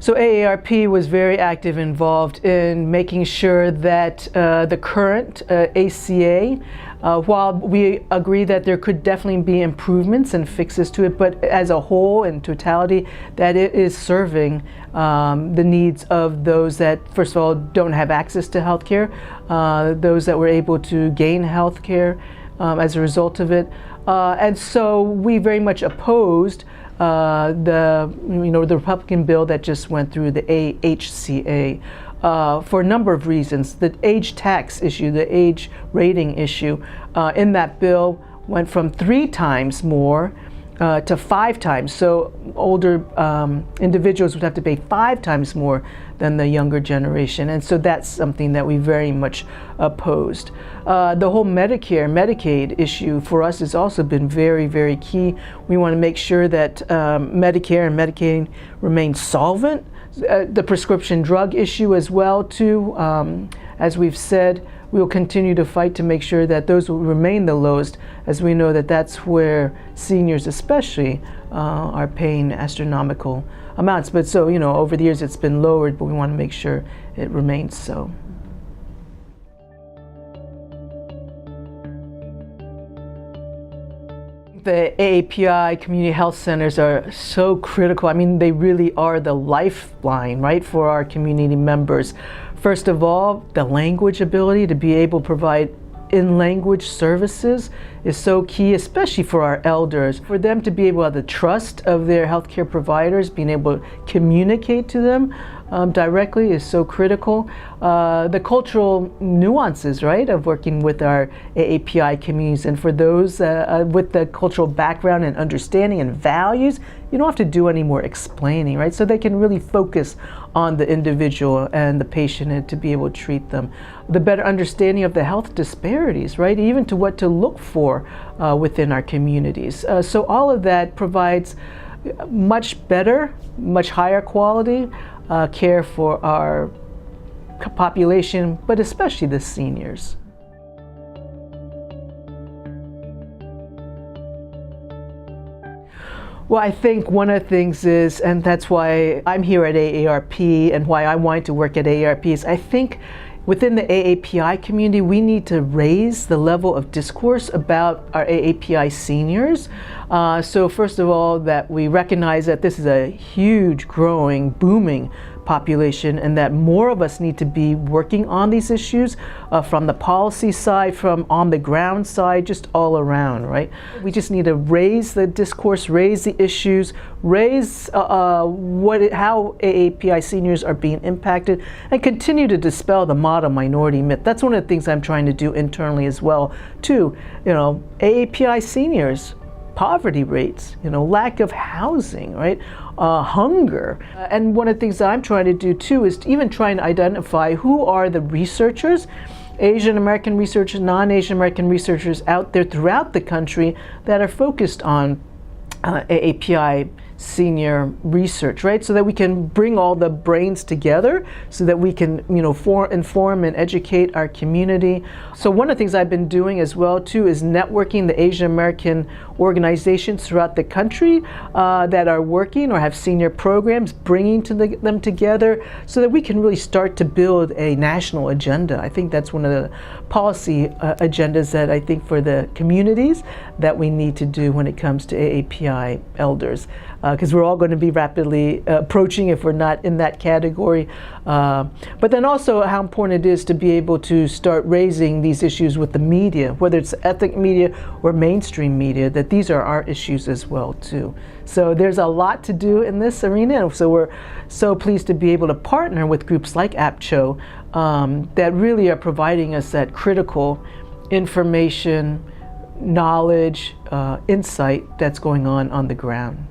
So AARP was very active, involved in making sure that the current ACA, while we agree that there could definitely be improvements and fixes to it, but as a whole, in totality, that it is serving the needs of those that, first of all, don't have access to health care, those that were able to gain health care as a result of it. And so we very much opposed the Republican bill that just went through, the AHCA, for a number of reasons. The age tax issue, the age rating issue, in that bill went from 3 times more to 5 times. So older individuals would have to pay 5 times more than the younger generation. And so that's something that we very much opposed. The whole Medicare, Medicaid issue for us has also been very, very key. We want to make sure that Medicare and Medicaid remain solvent. The prescription drug issue as well, too. As we've said, we will continue to fight to make sure that those will remain the lowest, as we know that that's where seniors especially are paying astronomical amounts. But so, over the years it's been lowered, but we want to make sure it remains so. The AAPI community health centers are so critical. I mean, they really are the lifeline, right, for our community members. First of all, the language ability to be able to provide in-language services is so key, especially for our elders. For them to be able to have the trust of their healthcare providers, being able to communicate to them directly is so critical. The cultural nuances, right, of working with our AAPI communities, and for those with the cultural background and understanding and values, you don't have to do any more explaining, right? So they can really focus on the individual and the patient and to be able to treat them. The better understanding of the health disparities, right? Even to what to look for within our communities. So all of that provides much better, much higher quality care for our population, but especially the seniors. Well, I think one of the things is, and that's why I'm here at AARP and why I wanted to work at AARP, is I think within the AAPI community, we need to raise the level of discourse about our AAPI seniors. So first of all, that we recognize that this is a huge, growing, booming population, and that more of us need to be working on these issues from the policy side, from on the ground side, just all around, right? We just need to raise the discourse, raise the issues, raise how AAPI seniors are being impacted, and continue to dispel the model minority myth. That's one of the things I'm trying to do internally as well, too. AAPI seniors, poverty rates, lack of housing, right? Hunger. And one of the things that I'm trying to do too is even trying to identify who are the researchers, Asian American researchers, non-Asian American researchers out there throughout the country that are focused on AAPI senior research, right? So that we can bring all the brains together so that we can, inform and educate our community. So one of the things I've been doing as well too is networking the Asian American organizations throughout the country that are working or have senior programs, bringing them together so that we can really start to build a national agenda. I think that's one of the policy agendas that I think for the communities that we need to do when it comes to AAPI elders. Because we're all going to be rapidly approaching if we're not in that category. But then also how important it is to be able to start raising these issues with the media, whether it's ethnic media or mainstream media, that these are our issues as well too. So there's a lot to do in this arena. So we're so pleased to be able to partner with groups like AAPCHO that really are providing us that critical information, knowledge, insight that's going on the ground.